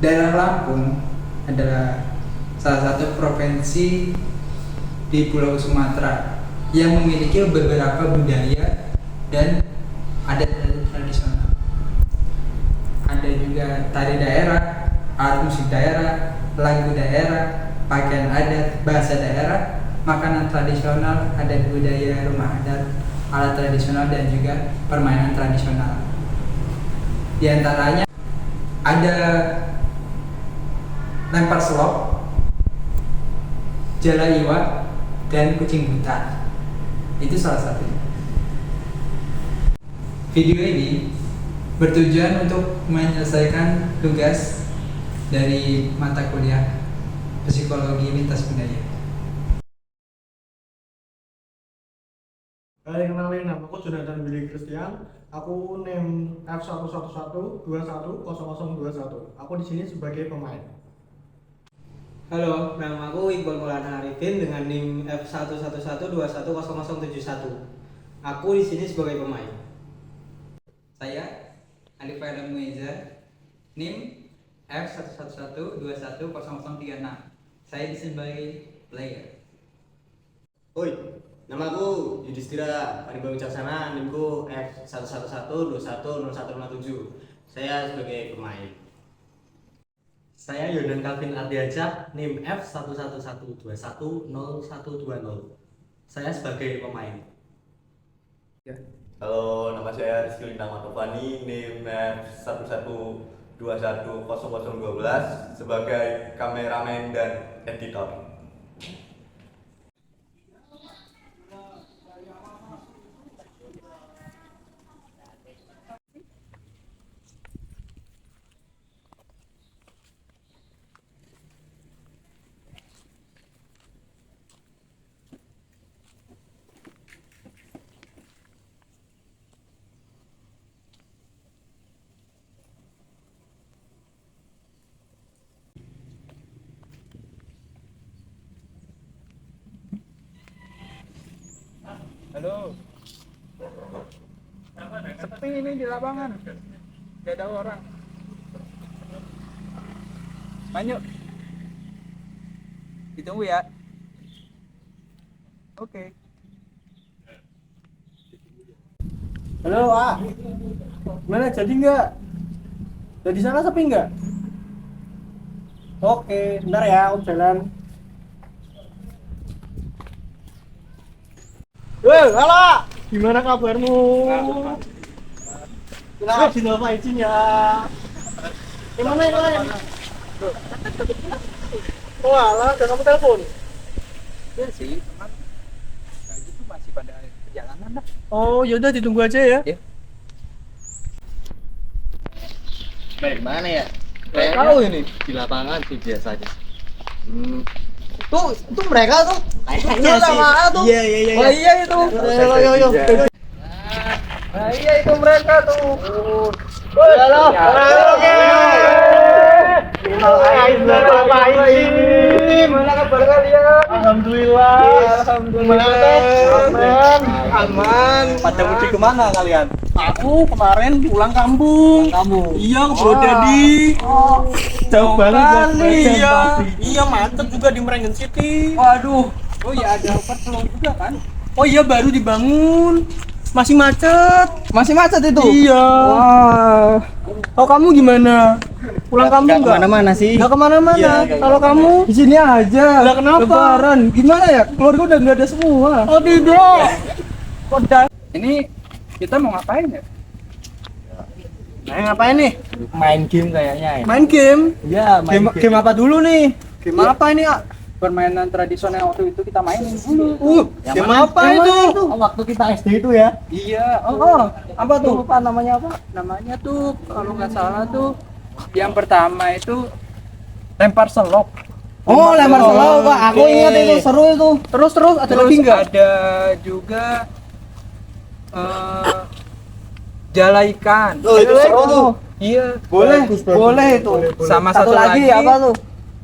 Daerah Lampung adalah salah satu provinsi di Pulau Sumatera yang memiliki beberapa budaya dan adat tradisional. Ada juga tari daerah, alat musik daerah, lagu daerah, pakaian adat, bahasa daerah, makanan tradisional, adat budaya rumah adat, alat tradisional, dan juga permainan tradisional. Di antaranya ada lempar selop, jala iwa, dan kucing buta. Itu salah satunya. Video ini bertujuan untuk menyelesaikan tugas dari mata kuliah Psikologi Lintas Budaya. Hai, kenalin, nama aku Jonathan Billy Christian. Aku NIM F11121210021. Aku di sini sebagai pemain. Halo, nama aku Iqbal Maulana Arifin dengan NIM F11121210071. Aku di sini sebagai pemain. Saya Alif Adam Muiza, NIM F111210036. Saya di sini sebagai player. Oi, nama aku Yudhistira Panibawa Wicaksana, NIM-ku F11121010157. Saya sebagai pemain. Saya Yodan Calvin Ardiansyah, NIM F111210120. Saya sebagai pemain. Halo, nama saya Rizky Lintang Matovani, NIM F112100012 sebagai kameramen dan editor. Halo. Sepi ini di lapangan. Gak ada orang. Main yuk. Ditunggu ya. Oke. Halo, gimana, jadi nggak? Dari sana sepi nggak? Oke, bentar ya, om jalan. Woi, halo, gimana kabarmu? Kenapa apa izinnya? Gimana? Oh alah, udah kamu telepon? Ya sih, teman. Kayak gitu masih pada perjalanan dah. Oh yaudah, ditunggu aja ya. Ya. Baik, mana ya? Tahu ini. Di lapangan sih biasanya. Tuh mereka tuh. Kayaknya sih. Tuh. Iya. Oh iya itu. Yo. Nah iya itu mereka tuh. Halo. Oke. Gimana kabar kalian? Alhamdulillah. Aman. Pada mudik kemana kalian? Aku kemarin pulang kampung. Iya, ke Brodadi. Jauh banget. Iya, macet juga di Merenggen City. Waduh. Oh ya, ada overflow juga kan? Oh iya, baru dibangun. Masih macet. Masih macet itu? Iya. Wah. Oh, kamu gimana? Pulang kampung nggak? Kemana-mana sih? Nggak kemana-mana. Iya, Kalau kamu Di sini aja. Lah, kenapa? Lebaran. Gimana ya? Keluarga udah nggak ada semua. Oh tidak. Ini kita mau ngapain ya? Ngapain nih? Main game kayaknya ya. Main game. Iya, Game apa dulu nih? Game apa ini, A? Permainan tradisional waktu itu kita mainin dulu. Game apa itu? Waktu kita SD itu ya. Iya. Apa tuh? Lupa namanya apa? Namanya tuh kalau nggak salah tuh yang pertama itu lempar selop. Oh, lempar selop, Pak. Aku Oke. ingat itu seru itu. Terus ada Terus lagi nggak? ada juga jala ikan. Oh, itu seru tuh. Iya. Boleh itu. Sama satu lagi apa tuh?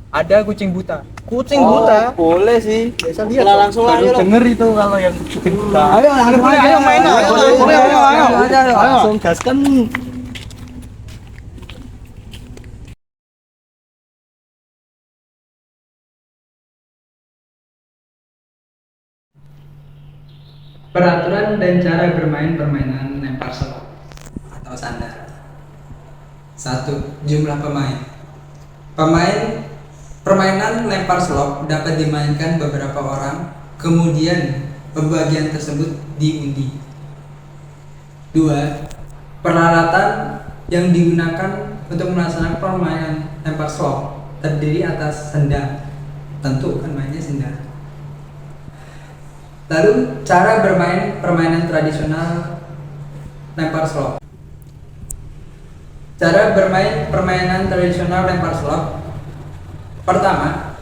ada kucing buta. Kucing buta. Boleh sih. Biasa lihat. Langsung aja. Denger itu kalau yang kucing buta. Ayo main. Langsung gaskan. Peraturan dan cara bermain permainan lempar selop atau sandal. 1. Jumlah pemain. Permainan lempar selop dapat dimainkan beberapa orang, kemudian pembagian tersebut diundi. 2. Peralatan yang digunakan untuk melaksanakan permainan lempar selop terdiri atas sendal. Tentu kan mainnya sendal. Lalu cara bermain permainan tradisional lempar selop. Cara bermain permainan tradisional lempar selop. Pertama,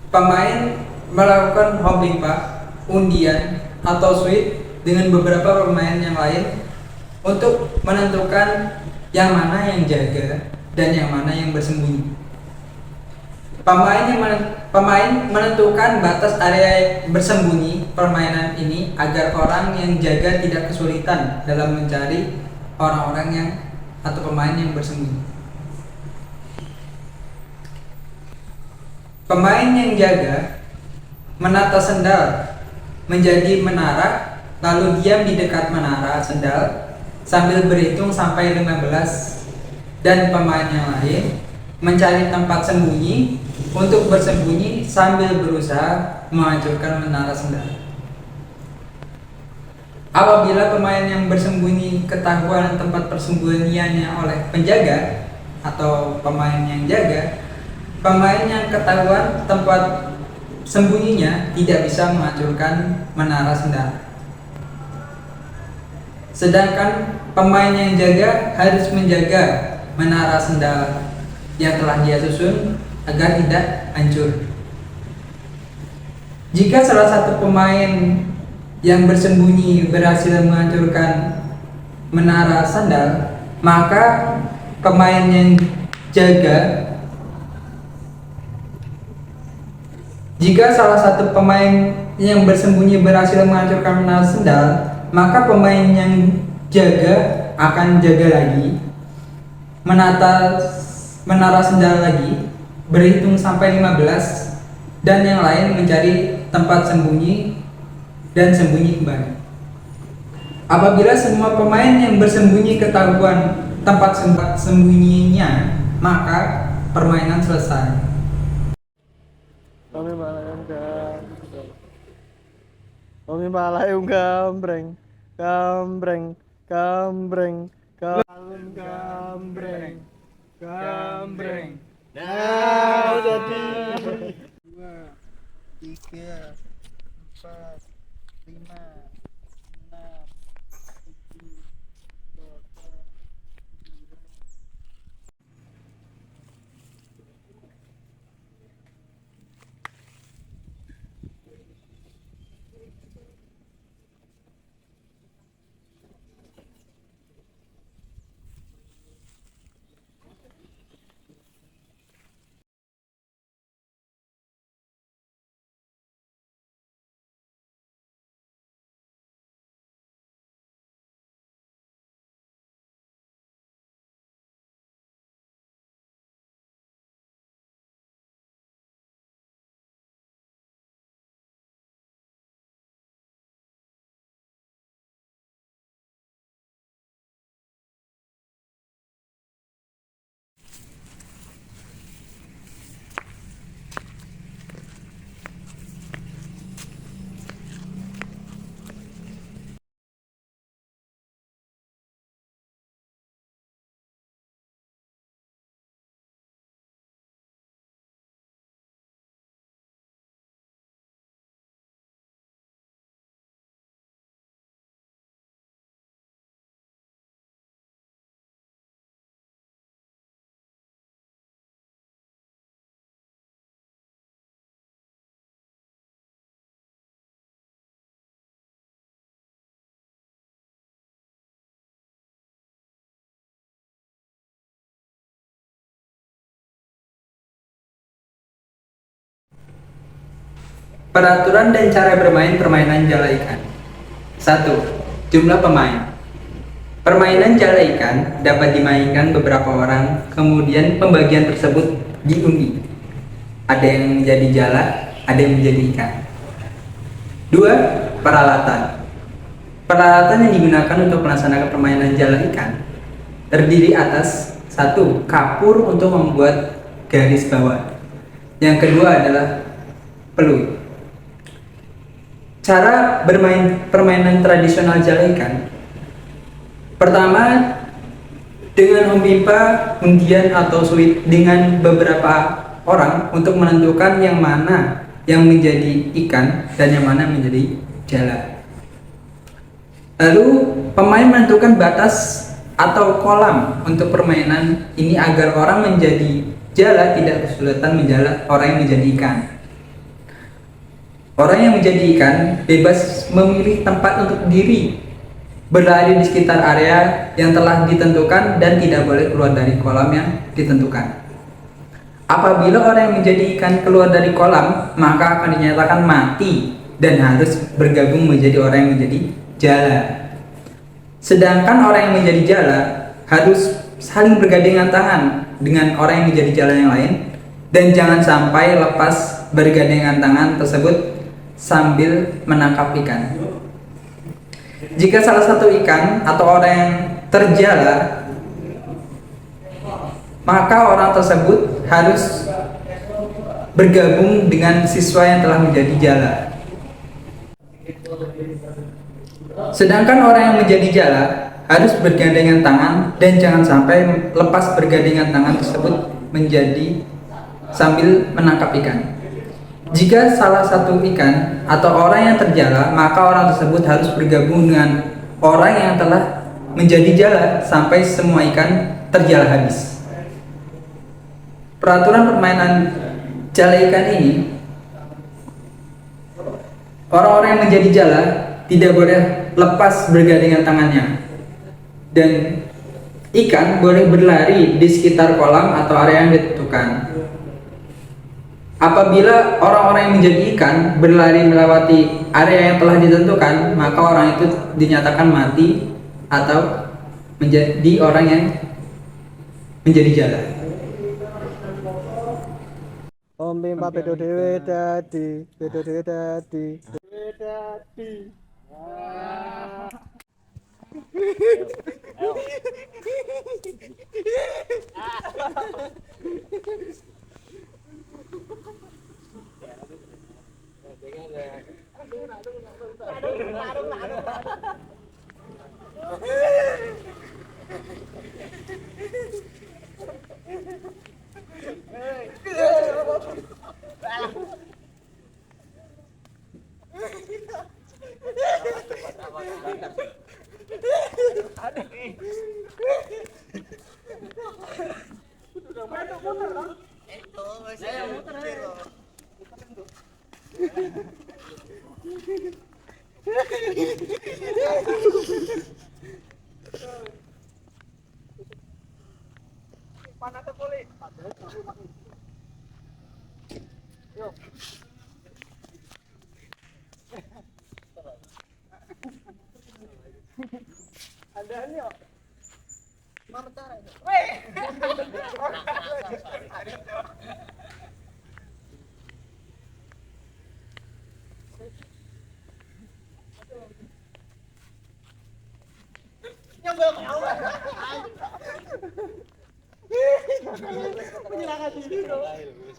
pemain melakukan hopping puck, undian, atau sweep dengan beberapa pemain yang lain untuk menentukan yang mana yang jaga dan yang mana yang bersembunyi. Pemain menentukan batas area bersembunyi permainan ini agar orang yang jaga tidak kesulitan dalam mencari orang-orang yang atau pemain yang bersembunyi. Pemain yang jaga menata sendal menjadi menara, lalu diam di dekat menara sendal sambil berhitung sampai 15, dan pemain yang lain mencari tempat sembunyi untuk bersembunyi sambil berusaha menghancurkan menara sendal. Apabila pemain yang bersembunyi ketahuan tempat persembunyiannya oleh penjaga atau pemain yang jaga, pemain yang ketahuan tempat sembunyinya tidak bisa menghancurkan menara sendal. Sedangkan pemain yang jaga harus menjaga menara sendal yang telah dia susun agar tidak hancur. Jika salah satu pemain yang bersembunyi berhasil menghancurkan menara sandal, maka pemain yang jaga jika salah satu pemain yang bersembunyi berhasil menghancurkan menara sandal, maka pemain yang jaga akan jaga lagi, menata menara sandal lagi, berhitung sampai 15, dan yang lain mencari tempat sembunyi dan sembunyi kembali. Apabila semua pemain yang bersembunyi ketahuan tempat sembunyinya, maka permainan selesai. Kami malayung gambreng, gambreng, gambreng, gambreng, gambreng. Nah, jadi 2, 3, 4, 5, 6, 7, 8, 9. Peraturan dan cara bermain permainan jala ikan. 1. Jumlah pemain. Permainan jala ikan dapat dimainkan beberapa orang, kemudian pembagian tersebut diundi. Ada yang menjadi jala, ada yang menjadi ikan. 2. Peralatan. Peralatan yang digunakan untuk melaksanakan permainan jala ikan terdiri atas satu, kapur untuk membuat garis bawah. Yang kedua adalah peluit. Cara bermain permainan tradisional jala ikan. Pertama, dengan memimpa undian atau suit dengan beberapa orang untuk menentukan yang mana yang menjadi ikan dan yang mana menjadi jala. Lalu pemain menentukan batas atau kolam untuk permainan ini agar orang menjadi jala tidak kesulitan menjala orang yang menjadi ikan. Orang yang menjadi ikan bebas memilih tempat untuk berdiri, berlari di sekitar area yang telah ditentukan dan tidak boleh keluar dari kolam yang ditentukan. Apabila orang yang menjadi ikan keluar dari kolam, maka akan dinyatakan mati dan harus bergabung menjadi orang yang menjadi jala. Sedangkan orang yang menjadi jala harus saling bergandengan tangan dengan orang yang menjadi jala yang lain dan jangan sampai lepas bergandengan tangan tersebut sambil menangkap ikan. Jika salah satu ikan atau orang yang terjala, maka orang tersebut harus bergabung dengan siswa yang telah menjadi jala. Sedangkan orang yang menjadi jala harus bergandengan tangan dan jangan sampai lepas bergandengan tangan tersebut menjadi sambil menangkap ikan. Jika salah satu ikan atau orang yang terjala, maka orang tersebut harus bergabung dengan orang yang telah menjadi jala sampai semua ikan terjala habis. Peraturan permainan jala ikan ini, orang-orang yang menjadi jala tidak boleh lepas bergandengan tangannya dan ikan boleh berlari di sekitar kolam atau area yang ditentukan. Apabila orang-orang yang menjadi ikan berlari melewati area yang telah ditentukan, maka orang itu dinyatakan mati atau menjadi orang yang menjadi jala. Om pimpa bedo dewe dadi, bedo dewe dadi, dewe dadi.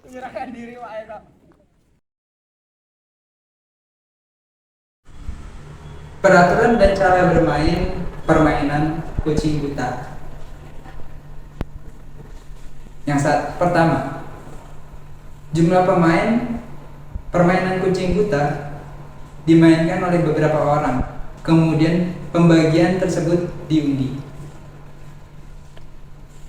Menyerahkan diri wae kok. Peraturan dan cara bermain permainan kucing buta. Pertama, jumlah pemain permainan kucing buta dimainkan oleh beberapa orang. Kemudian pembagian tersebut diundi.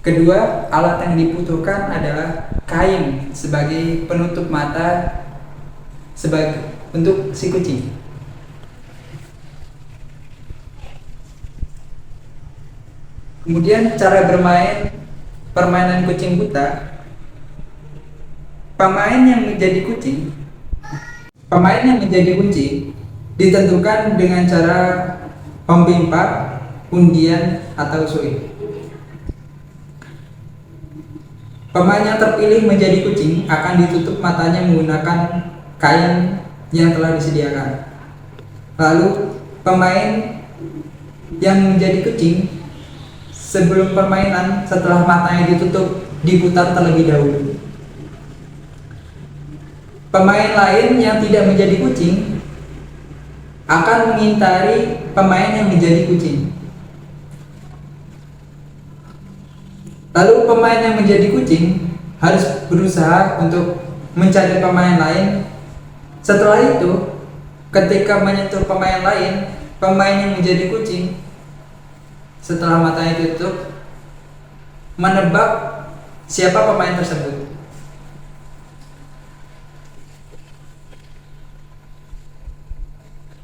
Kedua, alat yang dibutuhkan adalah kain sebagai penutup mata untuk si kucing. Kemudian cara bermain permainan kucing buta. Pemain yang menjadi kucing ditentukan dengan cara pemimpa, undian atau suit. Pemain yang terpilih menjadi kucing akan ditutup matanya menggunakan kain yang telah disediakan. Lalu pemain yang menjadi kucing sebelum permainan setelah matanya ditutup diputar terlebih dahulu. Pemain lain yang tidak menjadi kucing akan mengintari pemain yang menjadi kucing. Lalu pemain yang menjadi kucing harus berusaha untuk mencari pemain lain. Setelah itu, ketika menyentuh pemain lain, pemain yang menjadi kucing setelah matanya ditutup menebak siapa pemain tersebut.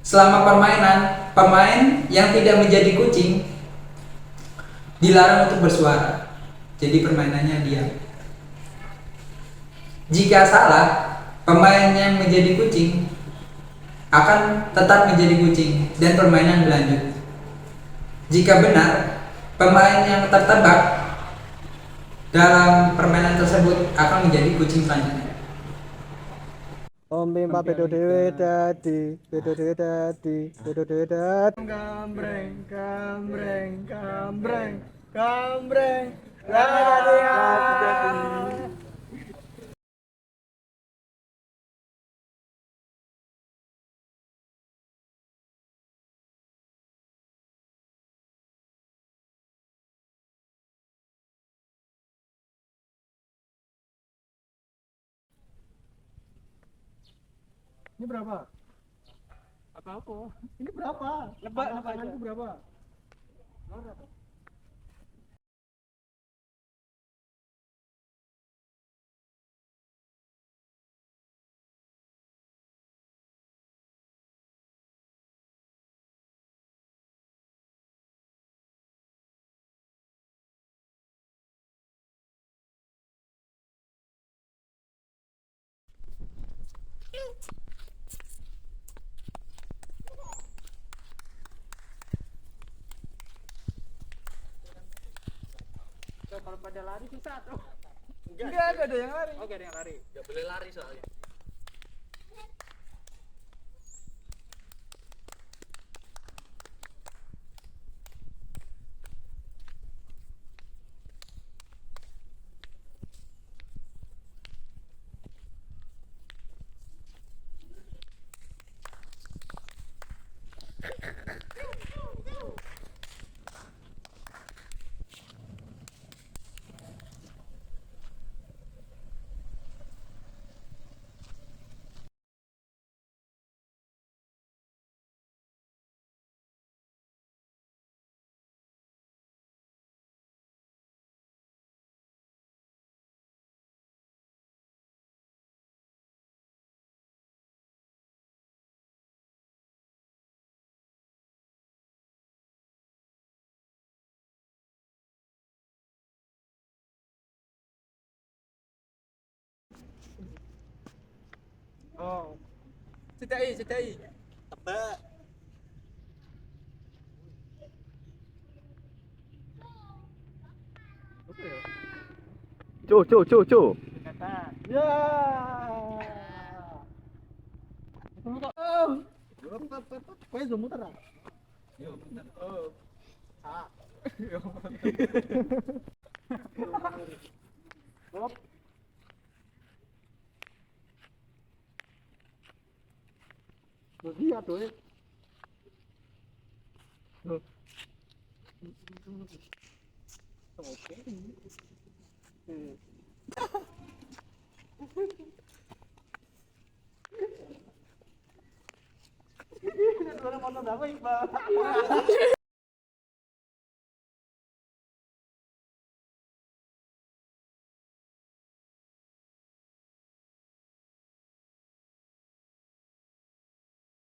Selama permainan, pemain yang tidak menjadi kucing dilarang untuk bersuara. Jadi permainannya diam. Jika salah, pemain yang menjadi kucing akan tetap menjadi kucing dan permainan berlanjut. Jika benar, pemain yang tertebak dalam permainan tersebut akan menjadi kucing selanjutnya. Om bimba bedo dewe dadi, bedo dewe dadi, bedo dewe dadi. Gambreng, gambreng, gambreng, gambreng. Lari. Ini berapa? Apa-apa? Ini berapa? Nebak itu berapa? Kalau pada lari susah tuh. Enggak ada yang lari. Oke, ada yang lari. Enggak boleh lari soalnya. Oh. Cetai. Tebak. Oke ya. Cu. Kata. Ya. Oh. Kau zoom muter ah? Yo, muter. Oh. Ah. Hop. Lihat tuh. Oke. Ini ada motor apa, Iqbal?